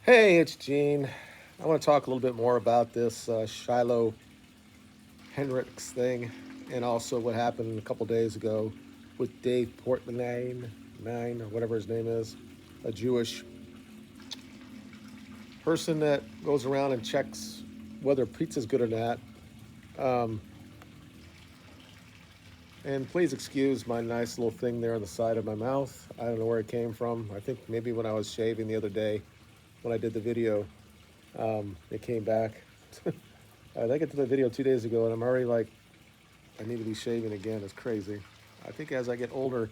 Hey, it's Gene. I want to talk a little bit more about this Shiloh Hendricks thing and also what happened a couple days ago with Dave Portnoy, or whatever his name is, a Jewish person that goes around and checks whether pizza's good or not. Um, and please excuse my nice little thing there on the side of my mouth. I don't know where it came from. I think maybe when I was shaving the other day when I did the video, it came back. I think I did the video 2 days ago, and I'm already like, I need to be shaving again. It's crazy. I think as I get older,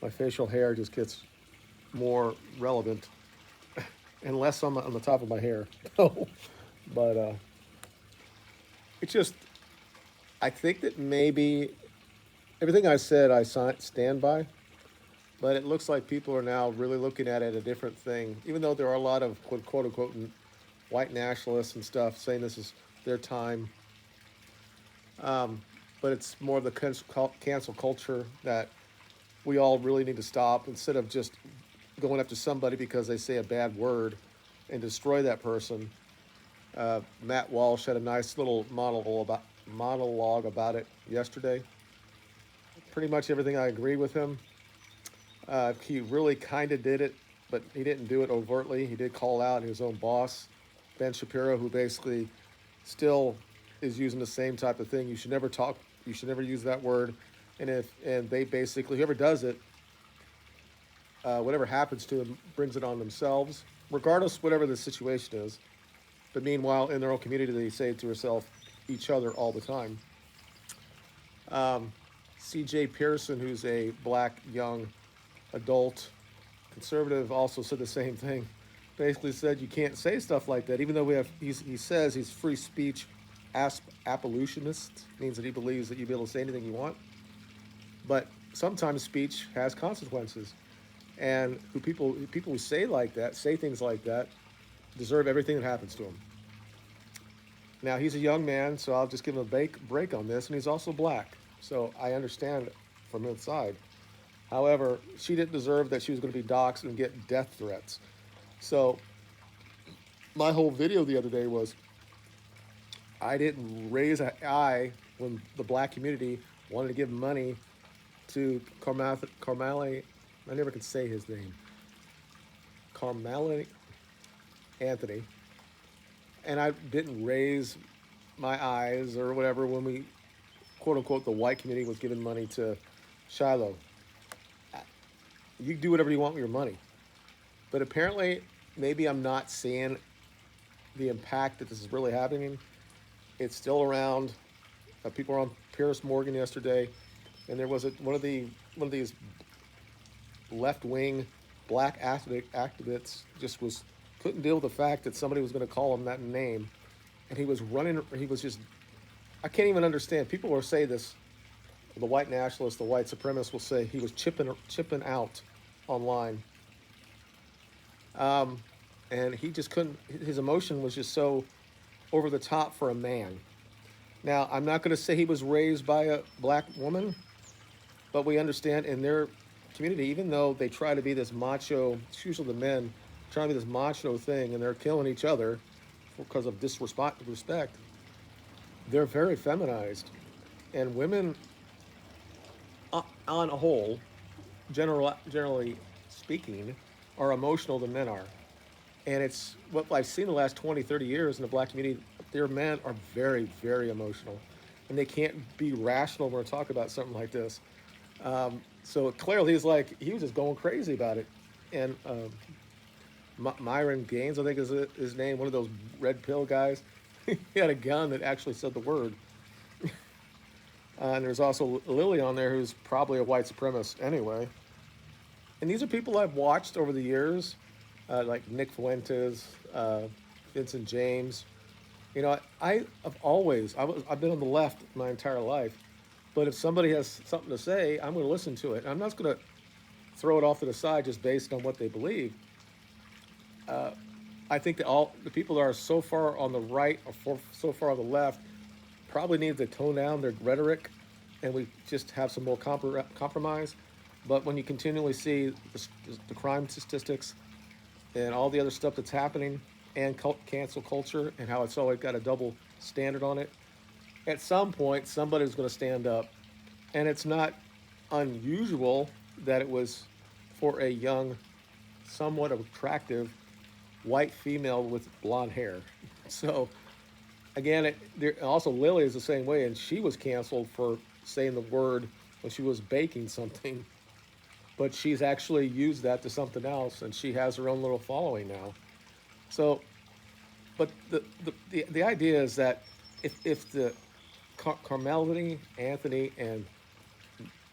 my facial hair just gets more relevant and less on the top of my hair. but it's just, I think that maybe everything I said I stand by, but it looks like people are now really looking at it a different thing. Even though there are a lot of quote unquote white nationalists and stuff saying this is their time, but it's more of the cancel culture that we all really need to stop instead of just going after somebody because they say a bad word and destroy that person. Matt Walsh had a nice little monologue about it yesterday. Pretty much everything I agree with him. He really kind of did it, but he didn't do it overtly. He did call out his own boss, Ben Shapiro, who basically still is using the same type of thing. You should never talk. You should never use that word. And they basically whoever does it, whatever happens to them, brings it on themselves, regardless whatever the situation is. But meanwhile, in their own community, they say it to herself, each other all the time. C.J. Pearson, who's a black young adult conservative, also said the same thing. Basically said you can't say stuff like that, even though he says he's free speech abolitionist, means that he believes that you be able to say anything you want. But sometimes speech has consequences, and people who say things like that, deserve everything that happens to them. Now he's a young man, so I'll just give him a break on this, and he's also black, so I understand from inside. However, she didn't deserve that she was going to be doxxed and get death threats. So my whole video the other day was I didn't raise an eye when the black community wanted to give money to Carmele. I never could say his name. Carmele Anthony. And I didn't raise my eyes or whatever when we, quote unquote, the white community was giving money to Shiloh. You do whatever you want with your money. But apparently, maybe I'm not seeing the impact that this is really happening. It's still around. People were on Pierce Morgan yesterday, and there was one of these left wing black activists just was couldn't deal with the fact that somebody was going to call him that name, and he was running. He was just I can't even understand. People will say this. The white nationalists, the white supremacists will say he was chipping out online, and he just couldn't. His emotion was just so over the top for a man. Now, I'm not going to say he was raised by a black woman, but we understand in their community, even though they try to be this macho, it's usually the men trying to be this macho thing, and they're killing each other because of disrespect. They're very feminized, and women, on a whole, generally speaking, are emotional than men are. And it's what I've seen the last 20, 30 years in the black community. Their men are very, very emotional, and they can't be rational when we talk about something like this. So clearly, he was just going crazy about it. And Myron Gaines, I think is his name, one of those red pill guys. He had a gun that actually said the word. And there's also Lily on there, who's probably a white supremacist anyway. And these are people I've watched over the years, like Nick Fuentes, Vincent James. You know, I've been on the left my entire life, but if somebody has something to say, I'm going to listen to it. I'm not going to throw it off to the side just based on what they believe. I think that all the people that are so far on the right or so far on the left probably need to tone down their rhetoric, and we just have some more compromise. But when you continually see the crime statistics, and all the other stuff that's happening, and cancel culture, and how it's always got a double standard on it. At some point, somebody's going to stand up, and it's not unusual that it was for a young, somewhat attractive white female with blonde hair. So again, also Lily is the same way, and she was canceled for saying the word when she was baking something, but she's actually used that to something else, and she has her own little following now. So, but the idea is that if the Carmelity, Anthony, and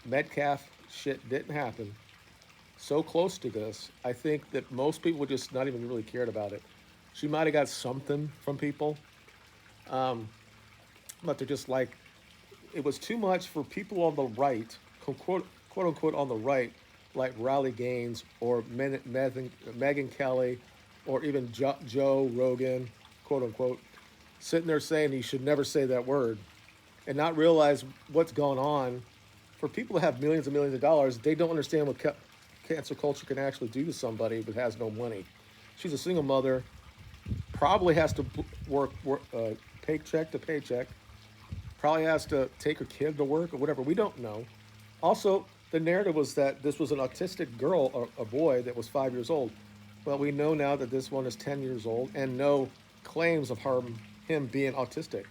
Metcalf shit didn't happen so close to this, I think that most people would just not even really cared about it. She might have got something from people, um, but they're just like, it was too much for people on the right, quote unquote on the right, like Riley Gaines or Megan Kelly, or even Joe Rogan, quote unquote, sitting there saying you should never say that word, and not realize what's going on. For people that have millions and millions of dollars, they don't understand what cancel culture can actually do to somebody that has no money. She's a single mother, probably has to work paycheck to paycheck, probably has to take her kid to work or whatever. We don't know. Also, the narrative was that this was an autistic girl or a boy that was 5 years old. But we know now that this one is 10 years old and no claims of him being autistic.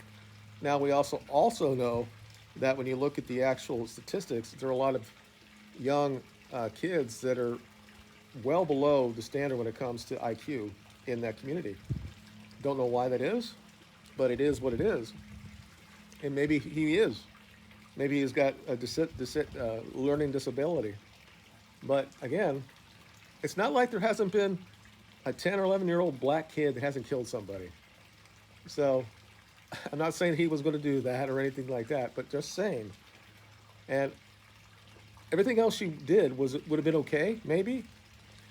Now we also know that when you look at the actual statistics, there are a lot of young kids that are well below the standard when it comes to IQ in that community. Don't know why that is, but it is what it is. And maybe he is. Maybe he's got a learning disability. But again, it's not like there hasn't been a 10 or 11-year-old black kid that hasn't killed somebody. So I'm not saying he was going to do that or anything like that, but just saying. And everything else she did would have been okay, maybe.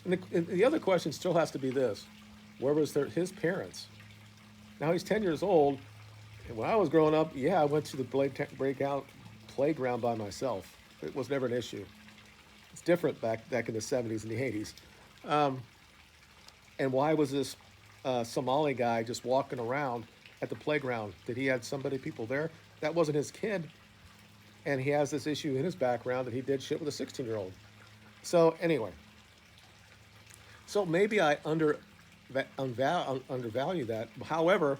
And the other question still has to be this: where was his parents? Now he's 10 years old. And when I was growing up, yeah, I went to the breakout playground by myself. It was never an issue. It's different back in the 70s and the 80s. Um, and why was this Somali guy just walking around at the playground? Did he have people there? That wasn't his kid. And he has this issue in his background that he did shit with a 16-year-old. So anyway, so maybe I undervalue that. However,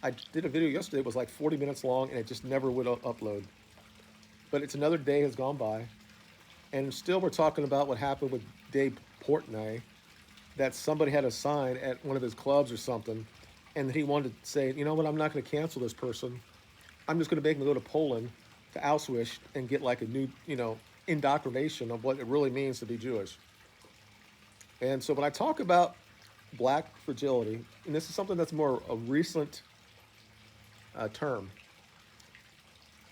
I did a video yesterday. It was like 40 minutes long, and it just never would upload. But it's another day has gone by, and still we're talking about what happened with Dave Portnoy, that somebody had a sign at one of his clubs or something, and that he wanted to say, you know what, I'm not going to cancel this person. I'm just going to make them go to Poland, to Auschwitz, and get like a new, indoctrination of what it really means to be Jewish. And so when I talk about black fragility, and this is something that's more a recent term,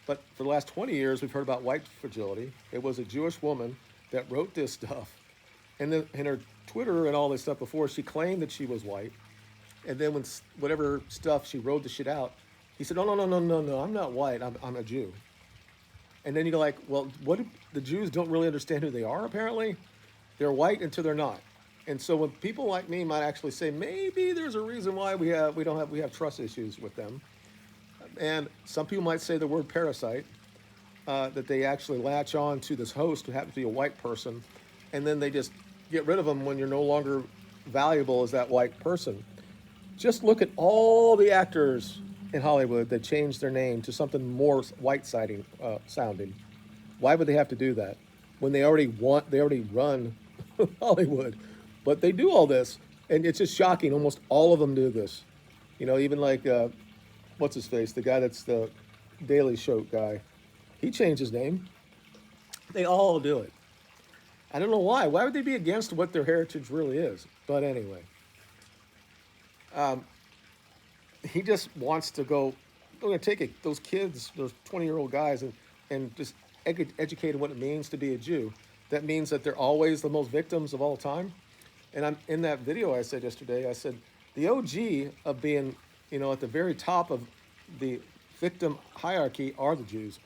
but for the last 20 years, we've heard about white fragility. It was a Jewish woman that wrote this stuff. And then in her Twitter and all this stuff before, she claimed that she was white. And then when whatever stuff, she wrote the shit out, he said, oh, no, I'm not white. I'm a Jew. And then you're like, well, the Jews don't really understand who they are, apparently. They're white until they're not. And so when people like me might actually say, maybe there's a reason why we have trust issues with them. And some people might say the word parasite, that they actually latch on to this host who happens to be a white person, and then they just get rid of them when you're no longer valuable as that white person. Just look at all the actors in Hollywood that changed their name to something more sounding. Why would they have to do that when they already run Hollywood? But they do all this, and it's just shocking. Almost all of them do this. Even like what's his face, the guy that's the Daily Show guy. He changed his name. They all do it. I don't know why. Why would they be against what their heritage really is? But anyway, he just wants to go. We're going to take those kids, those 20-year-old guys, and just educate them what it means to be a Jew. That means that they're always the most victims of all time. And I'm in that video I said yesterday. I said the OG of being, at the very top of the victim hierarchy are the Jews.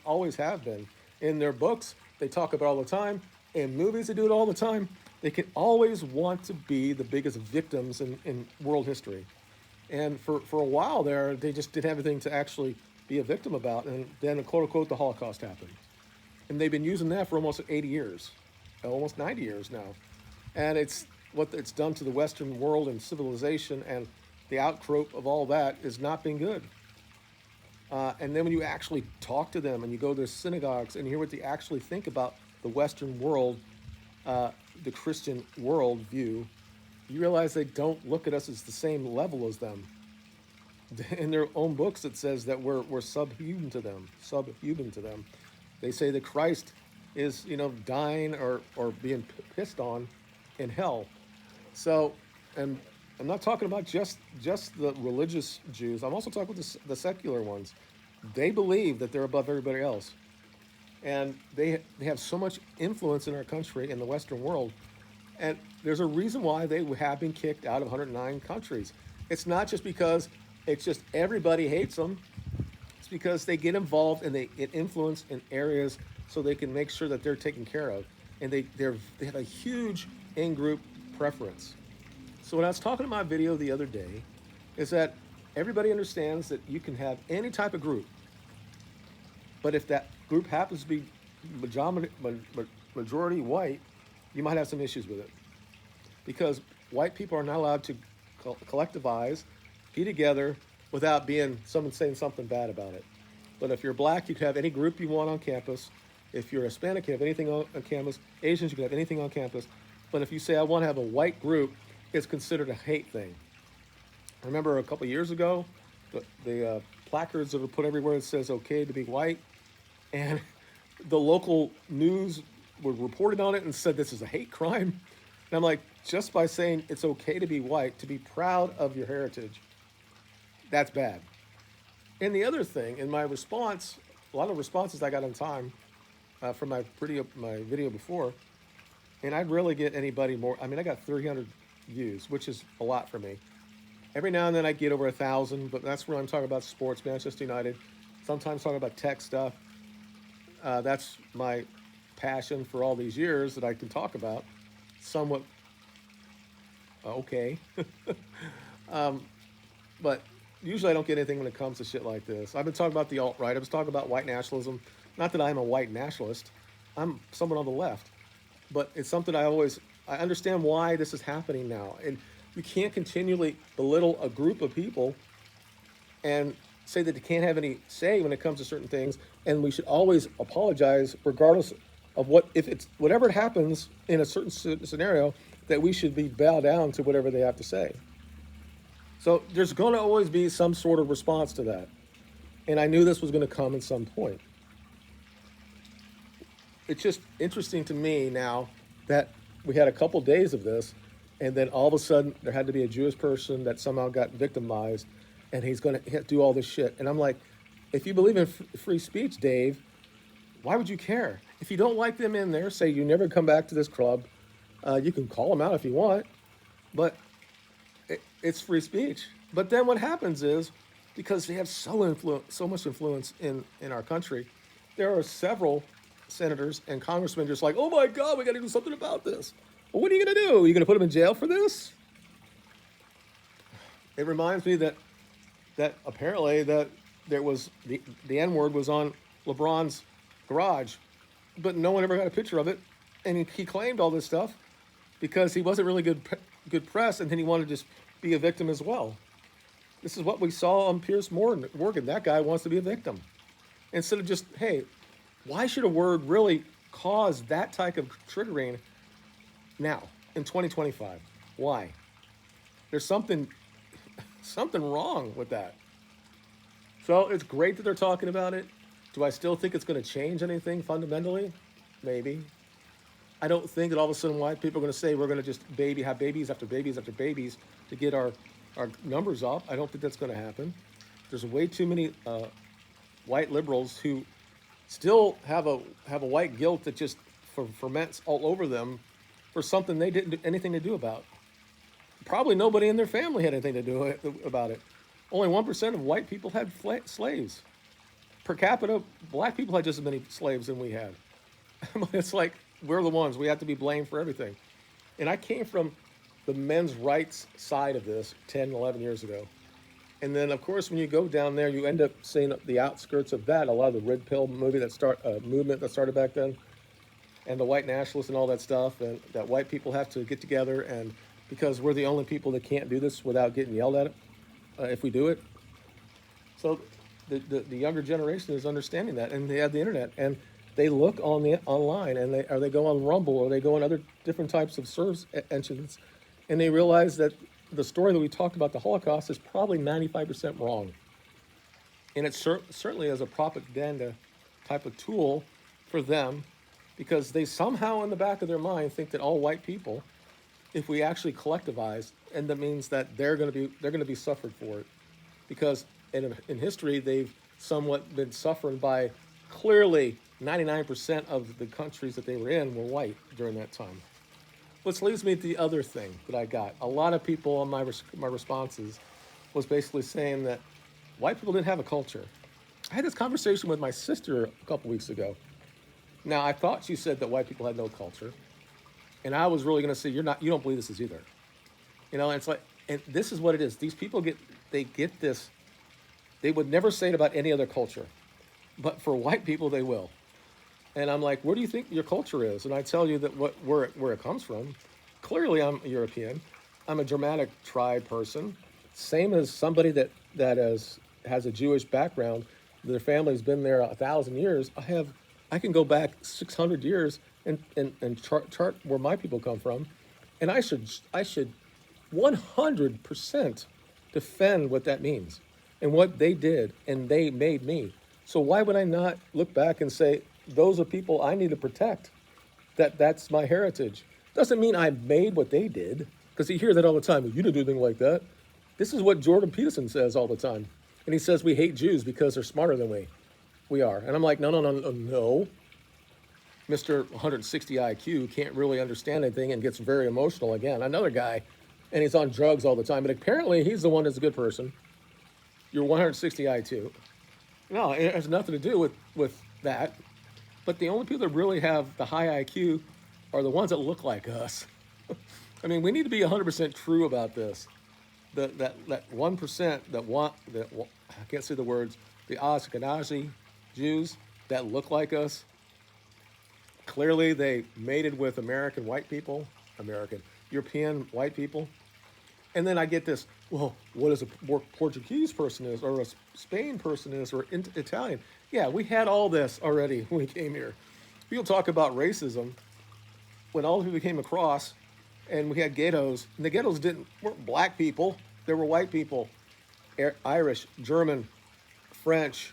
Always have been. In their books, they talk about it all the time. In movies, they do it all the time. They can always want to be the biggest victims in world history. And for a while there, they just didn't have anything to actually be a victim about. And then, quote unquote, the Holocaust happened. And they've been using that for almost 80 years, almost 90 years now. And it's what it's done to the Western world and civilization, and the outgrowth of all that has not been good. And then when you actually talk to them and you go to their synagogues and hear what they actually think about the Western world, the Christian world view, you realize they don't look at us as the same level as them. In their own books, it says that we're subhuman to them. Subhuman to them. They say that Christ is, dying or being pissed on in hell. So, and I'm not talking about just the religious Jews. I'm also talking about the secular ones. They believe that they're above everybody else, and they have so much influence in our country in the Western world. And there's a reason why they have been kicked out of 109 countries. It's not just because it's just everybody hates them. It's because they get involved and they get influence in areas so they can make sure that they're taken care of, and they have a huge in-group preference. So when I was talking in my video the other day, is that everybody understands that you can have any type of group, but if that group happens to be majority white, you might have some issues with it, because white people are not allowed to collectivize, be together without someone saying something bad about it. But if you're black, you can have any group you want on campus. If you're Hispanic, you can have anything on campus. Asians, you can have anything on campus. But if you say, I want to have a white group, it's considered a hate thing. I remember a couple of years ago, the placards that were put everywhere that says okay to be white, and the local news were reported on it and said this is a hate crime. And I'm like, just by saying it's okay to be white, to be proud of your heritage, that's bad. And the other thing, in my response, a lot of responses I got on time from my video before, and I'd really get anybody more. I mean, I got 300 views, which is a lot for me. Every now and then I get over 1,000, but that's when I'm talking about sports, Manchester United. Sometimes talking about tech stuff. That's my passion for all these years that I can talk about. Somewhat okay. But usually I don't get anything when it comes to shit like this. I've been talking about the alt-right. I was talking about white nationalism. Not that I'm a white nationalist. I'm someone on the left. But it's something I understand why this is happening now. And you can't continually belittle a group of people and say that they can't have any say when it comes to certain things. And we should always apologize regardless of whatever happens in a certain scenario, that we should be bow down to whatever they have to say. So there's going to always be some sort of response to that. And I knew this was going to come at some point. It's just interesting to me now that we had a couple days of this, and then all of a sudden there had to be a Jewish person that somehow got victimized, and he's going to do all this shit. And I'm like, if you believe in free speech, Dave, why would you care? If you don't like them in there, say you never come back to this club. You can call them out if you want, but it's free speech. But then what happens is, because they have so much influence in our country, there are several senators and congressmen just like, oh my God, we got to do something about this. Well, what are you going to do? Are you going to put them in jail for this? It reminds me that apparently that there was the N-word was on LeBron's garage, but no one ever got a picture of it, and he claimed all this stuff because he wasn't really good press, and then he wanted to just be a victim as well. This is what we saw on Piers Morgan. That guy wants to be a victim. Instead of just, hey, why should a word really cause that type of triggering now in 2025? Why? There's something wrong with that. So it's great that they're talking about it. Do I still think it's going to change anything fundamentally? Maybe. I don't think that all of a sudden white people are going to say we're going to just have babies after babies after babies to get our numbers up. I don't think that's going to happen. There's way too many white liberals who still have a white guilt that just ferments all over them for something they didn't do anything to do about. Probably nobody in their family had anything to do about it. Only 1% of white people had slaves. Per capita, black people had just as many slaves than we had. It's like we're the ones. We have to be blamed for everything. And I came from the men's rights side of this 10, 11 years ago. And then, of course, when you go down there, you end up seeing the outskirts of that. A lot of the red pill movement that started back then, and the white nationalists and all that stuff, and that white people have to get together, and because we're the only people that can't do this without getting yelled at if we do it. So the younger generation is understanding that, and they have the internet, and they look on the online, and they go on Rumble, or they go on other different types of search engines, and they realize that the story that we talked about the Holocaust is probably 95% wrong, and it certainly is a propaganda type of tool for them, because they somehow in the back of their mind think that all white people, if we actually collectivize, and that means that they're going to be suffered for it, because in history they've somewhat been suffering by clearly 99% of the countries that they were in were white during that time. Which leads me to the other thing that I got. A lot of people on my responses was basically saying that white people didn't have a culture. I had this conversation with my sister a couple weeks ago. Now I thought she said that white people had no culture, and I was really going to say you don't believe this is either. And it's like, and this is what it is. These people get this. They would never say it about any other culture, but for white people they will. And I'm like, where do you think your culture is? And I tell you that where it comes from. Clearly, I'm European. I'm a Germanic tribe person, same as somebody that has a Jewish background. Their family's been there 1,000 years. I can go back 600 years and chart where my people come from, and I should 100% defend what that means and what they did, and they made me. So why would I not look back and say, those are people I need to protect? That's my heritage. Doesn't mean I made what they did, because you hear that all the time. You didn't do anything like that. This is what Jordan Peterson says all the time. And he says we hate Jews because they're smarter than we are. And I'm like, no. Mr. 160 IQ can't really understand anything and gets very emotional again. Another guy, and he's on drugs all the time. But apparently he's the one that's a good person. You're 160 IQ. No, it has nothing to do with that. But the only people that really have the high IQ are the ones that look like us. I mean, we need to be 100% true about this. That 1% I can't say the words, the Ashkenazi Jews that look like us. Clearly, they mated with American European white people. And then I get this, well, what is a Portuguese person is, or a Spain person is, or Italian? Yeah, we had all this already when we came here. People talk about racism. When all of people came across, and we had ghettos, and the ghettos weren't black people, they were white people, Irish, German, French,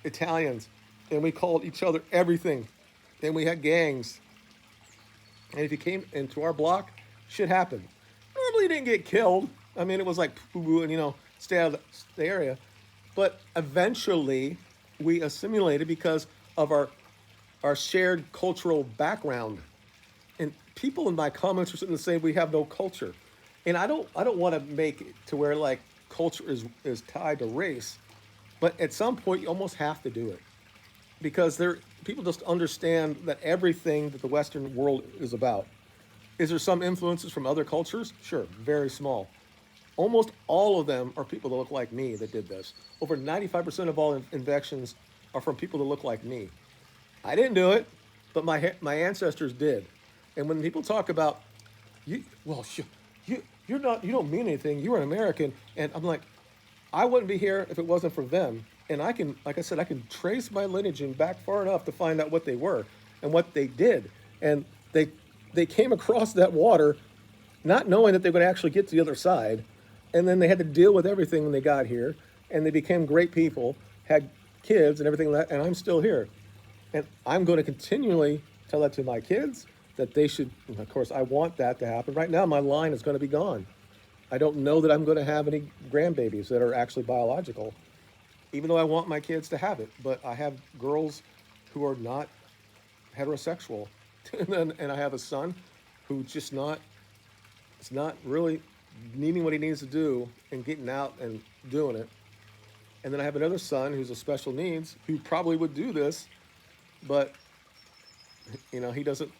Italians, and we called each other everything. And we had gangs. And if you came into our block, shit happened. Normally you didn't get killed. I mean, it was like poo-poo and, stay out of the area. But eventually we assimilated because of our shared cultural background. And people in my comments are sitting to say we have no culture. And I don't want to make it to where like culture is tied to race. But at some point you almost have to do it. Because people just understand that everything that the Western world is about. Is there some influences from other cultures? Sure, very small. Almost all of them are people that look like me that did this. Over 95% of all inventions are from people that look like me. I didn't do it, but my ancestors did. And when people talk about, you're not, you don't mean anything. You're an American, and I'm like, I wouldn't be here if it wasn't for them. And I can, like I said, I can trace my lineage and back far enough to find out what they were and what they did. And they came across that water not knowing that they would actually get to the other side. And then they had to deal with everything when they got here. And they became great people, had kids and everything like that, and I'm still here. And I'm going to continually tell that to my kids, that they should, of course, I want that to happen. Right now, my line is going to be gone. I don't know that I'm going to have any grandbabies that are actually biological, even though I want my kids to have it. But I have girls who are not heterosexual. And I have a son who it's not really needing what he needs to do and getting out and doing it. And then I have another son who's a special needs who probably would do this, but he doesn't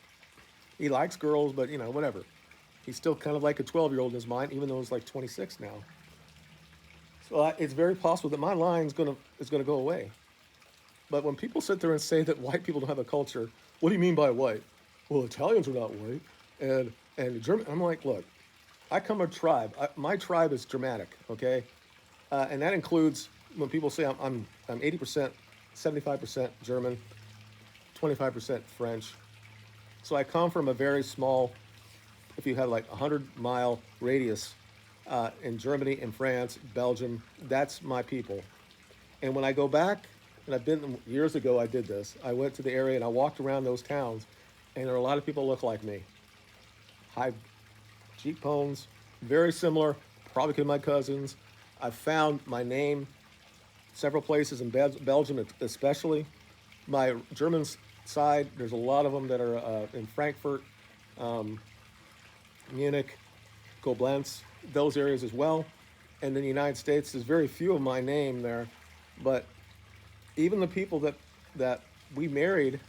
He likes girls, but whatever. He's still kind of like a 12-year-old in his mind, even though he's like 26 now. So it's very possible that my line is gonna go away. But when people sit there and say that white people don't have a culture, what do you mean by white? Well, Italians are not white, and German. I'm like, look, I come from a tribe. My tribe is Germanic, okay, and that includes when people say I'm 80%, 75% German, 25% French. So I come from a very small, if you have like a 100-mile radius in Germany, in France, Belgium, that's my people. And when I go back, and I've been years ago, I did this. I went to the area and I walked around those towns, and there are a lot of people who look like me. High cheekbones, very similar, probably could be my cousins. I've found my name several places in Belgium, especially. My German side, there's a lot of them that are in Frankfurt, Munich, Koblenz, those areas as well. And in the United States, there's very few of my name there, but even the people that we married,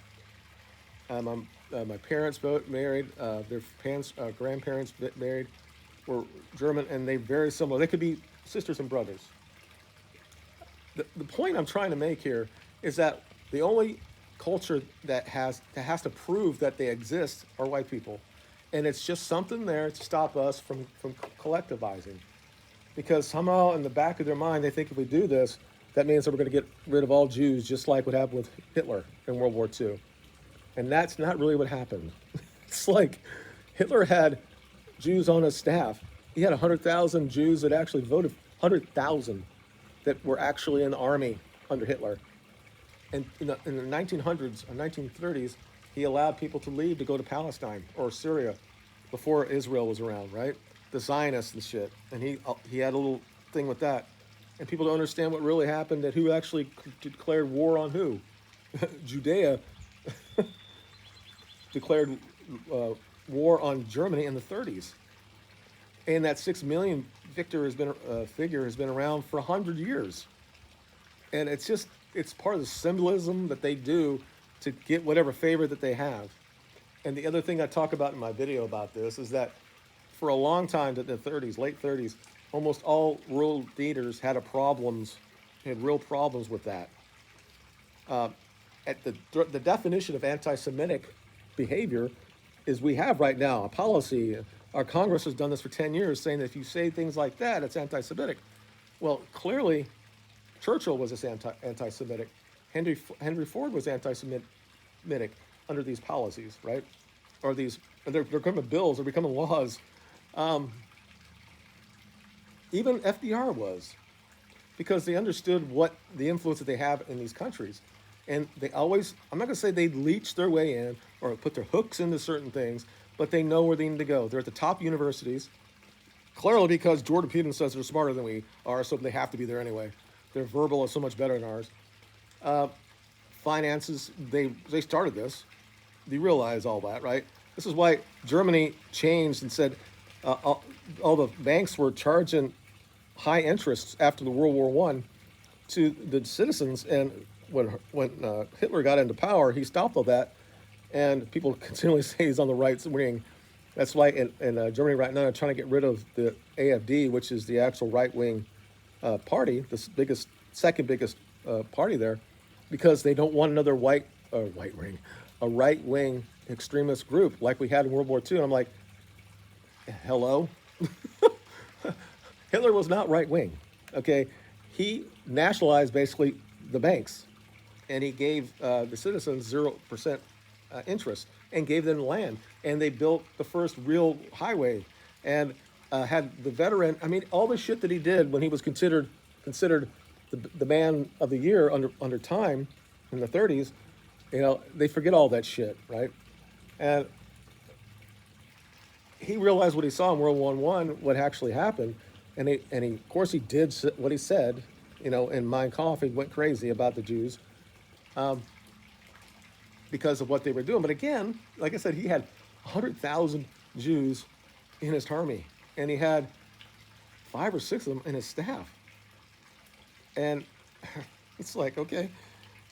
my parents both married, their parents, grandparents married, were German, and they very similar. They could be sisters and brothers. The point I'm trying to make here is that the only culture that has to prove that they exist are white people, and it's just something there to stop us from collectivizing, because somehow in the back of their mind they think if we do this, that means that we're going to get rid of all Jews, just like what happened with Hitler in World War II. And that's not really what happened. It's like Hitler had Jews on his staff. He had 100,000 Jews that actually voted, 100,000 that were actually in the army under Hitler. And in the 1900s or 1930s, he allowed people to leave to go to Palestine or Syria before Israel was around, right? The Zionists and shit. And he had a little thing with that. And people don't understand what really happened, that who actually declared war on who. Judea declared war on Germany in the 30s. And that 6 million figure has been around for 100 years. And it's part of the symbolism that they do to get whatever favor that they have. And the other thing I talk about in my video about this is that for a long time, in the 30s, late 30s, almost all world leaders had real problems with that. At the definition of anti-Semitic behavior is we have right now a policy. Our Congress has done this for 10 years, saying that if you say things like that, it's anti-Semitic. Well, clearly, Churchill was this anti-Semitic. Henry Ford was anti-Semitic under these policies, right? Or they're becoming bills, they're becoming laws. Even FDR was, because they understood what the influence that they have in these countries. And they always, I'm not going to say they leech their way in or put their hooks into certain things, but they know where they need to go. They're at the top universities, clearly because Jordan Peterson says they're smarter than we are, so they have to be there anyway. Their verbal is so much better than ours. Finances, they started this. You realize all that, right? This is why Germany changed and said all the banks were charging high interests after the World War I to the citizens. And when Hitler got into power, he stopped all that. And people continually say he's on the right wing. That's why in Germany right now they're trying to get rid of the AfD, which is the actual right-wing party, the second biggest party there, because they don't want another a right-wing extremist group like we had in World War II. And I'm like, hello? Hitler was not right-wing, okay? He nationalized basically the banks, and he gave the citizens 0% interest and gave them land. And they built the first real highway and had the veteran, I mean, all the shit that he did when he was considered the man of the year under Time in the 30s, they forget all that shit, right? And he realized what he saw in World War I, what actually happened, and of course he did what he said, in Mein Kampf. He went crazy about the Jews because of what they were doing. But again, like I said, he had 100,000 Jews in his army, and he had 5 or 6 of them in his staff. And it's like, okay,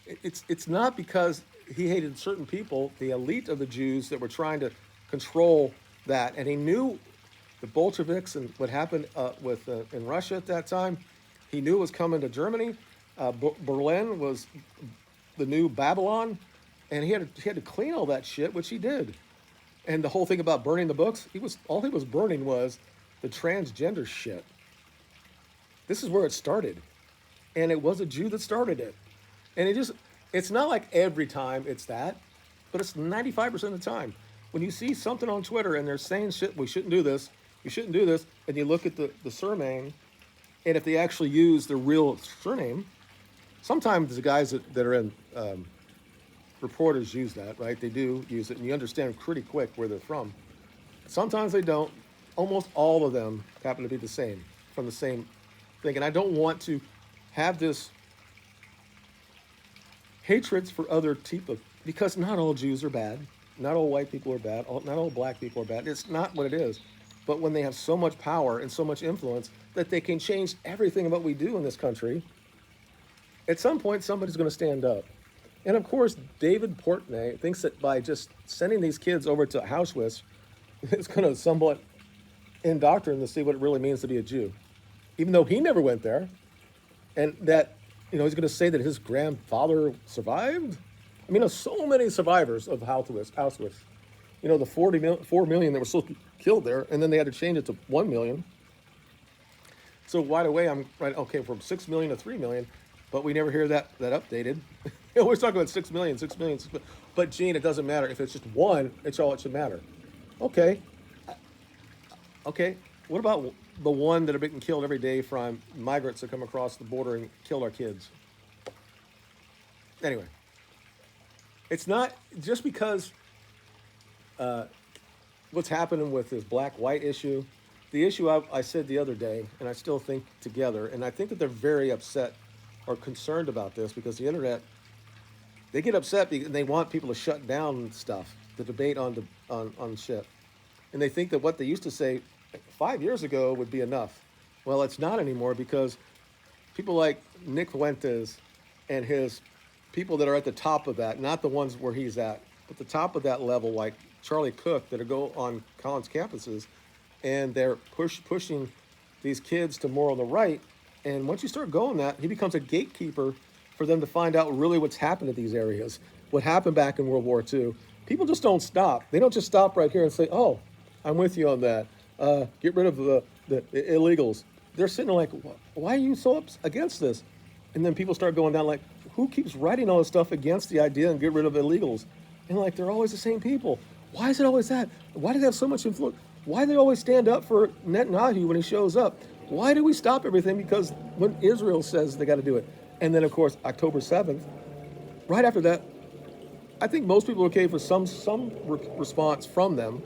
it's not because he hated certain people, the elite of the Jews that were trying to control that. And he knew the Bolsheviks and what happened with in Russia at that time. He knew it was coming to Germany. Berlin was the new Babylon, and he had to clean all that shit, which he did. And the whole thing about burning the books, all he was burning was the transgender shit. This is where it started, and it was a Jew that started it. And it's not like every time it's that, but it's 95% of the time. When you see something on Twitter and they're saying shit, we shouldn't do this, you shouldn't do this, and you look at the surname, and if they actually use the real surname, sometimes the guys that are in reporters use that, right? They do use it, and you understand pretty quick where they're from. Sometimes they don't. Almost all of them happen to be the same, from the same thing. And I don't want to have this hatreds for other people, because not all Jews are bad, not all white people are bad, not all black people are bad. It's not what it is. But when they have so much power and so much influence that they can change everything about what we do in this country, at some point somebody's going to stand up. And of course, David Portnoy thinks that by just sending these kids over to Auschwitz, it's going to somewhat indoctrinate them to see what it really means to be a Jew, even though he never went there, and that he's going to say that his grandfather survived. I mean, there's so many survivors of Auschwitz. The 4 million that were still killed there, and then they had to change it to 1 million. So right away, I'm right. Okay, from 6 million to 3 million, but we never hear that updated. We always talk about 6 million, 6 million, 6 million. But Gene, it doesn't matter if it's just one. It's all it should matter. Okay. What about the one that are being killed every day from migrants that come across the border and kill our kids? Anyway, it's not just because what's happening with this black-white issue. The issue I said the other day, and I still think together, and I think that they're very upset or concerned about this because the internet, they get upset because they want people to shut down stuff, the debate on shit. And they think that what they used to say 5 years ago would be enough. Well, it's not anymore, because people like Nick Fuentes and his people that are at the top of that, not the ones where he's at, but the top of that level, like Charlie Cook, that go on college campuses, and they're pushing these kids to more on the right. And once you start going that, he becomes a gatekeeper for them to find out really what's happened to these areas, what happened back in World War II. People just don't stop. They don't just stop right here and say, oh, I'm with you on that. Get rid of the illegals. They're sitting there like, why are you so against this? And then people start going down like, who keeps writing all this stuff against the idea and get rid of illegals? And like, they're always the same people. Why is it always that? Why do they have so much influence? Why do they always stand up for Netanyahu when he shows up? Why do we stop everything? Because when Israel says they got to do it. And then, of course, October 7th, right after that, I think most people are okay for some response from them.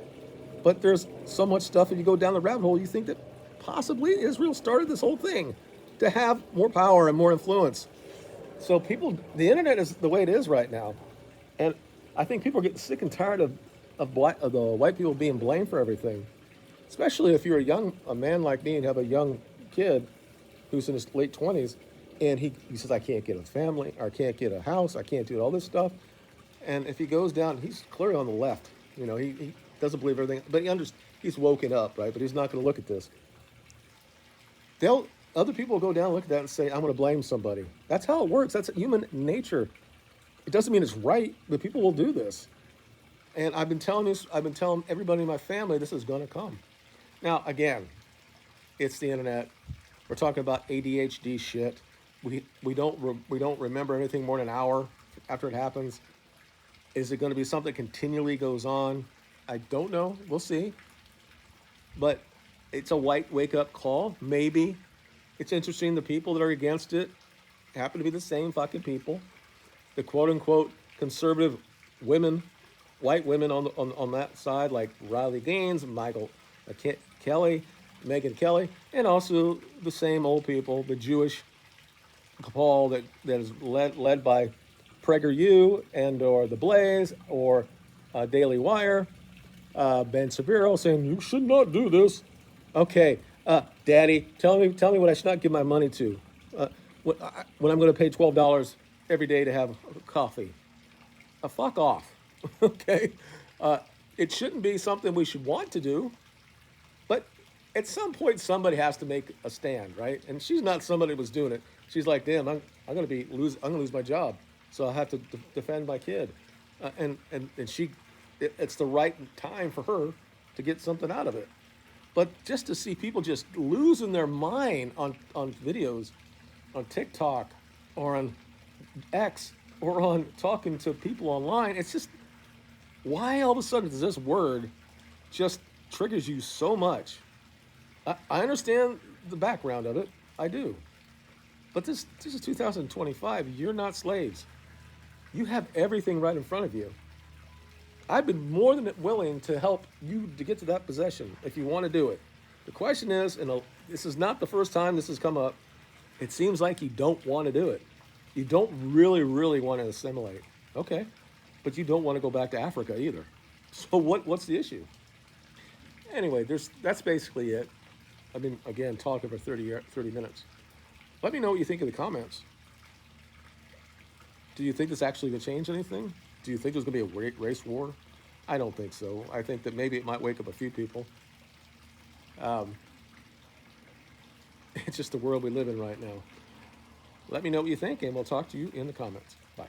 But there's so much stuff, and you go down the rabbit hole, you think that possibly Israel started this whole thing to have more power and more influence. So the internet is the way it is right now. And I think people are getting sick and tired of the white people being blamed for everything. Especially if you're a man like me and have a young kid who's in his late 20s, and he says, I can't get a family, or I can't get a house, I can't do all this stuff. And if he goes down, he's clearly on the left. He doesn't believe everything, but he's woken up, right? But he's not going to look at this. Other people will go down and look at that and say, I'm going to blame somebody. That's how it works. That's human nature. It doesn't mean it's right, but people will do this. And I've been telling everybody in my family this is going to come. Now, again, it's the internet. We're talking about ADHD shit. We don't remember anything more than an hour after it happens. Is it going to be something that continually goes on? I don't know. We'll see. But it's a white wake-up call. Maybe. It's interesting. The people that are against it happen to be the same fucking people. The quote-unquote conservative women, white women on that side, like Riley Gaines, Michael Kelly, Megyn Kelly, and also the same old people, the Jewish cabal that is led by PragerU or The Blaze or Daily Wire, Ben Shapiro saying, you should not do this. Okay, Daddy, tell me what I should not give my money to. When I'm going to pay $12 every day to have coffee. Fuck off. Okay? it shouldn't be something we should want to do, but at some point somebody has to make a stand, right? And she's not somebody who was doing it. She's like, damn, I'm gonna lose my job, so I have to defend my kid, and it's the right time for her to get something out of it. But just to see people just losing their mind on videos, on TikTok, or on X, or on talking to people online, it's just, why all of a sudden does this word just triggers you so much? I understand the background of it, I do. But this is 2025. You're not slaves. You have everything right in front of you. I've been more than willing to help you to get to that possession if you want to do it. The question is, and this is not the first time this has come up, it seems like you don't want to do it. You don't really, really want to assimilate. Okay. But you don't want to go back to Africa either. So what's the issue? Anyway, that's basically it. I've been, again, talking for 30 minutes. Let me know what you think in the comments. Do you think this actually going to change anything? Do you think there's going to be a race war? I don't think so. I think that maybe it might wake up a few people. It's just the world we live in right now. Let me know what you think, and we'll talk to you in the comments. Bye.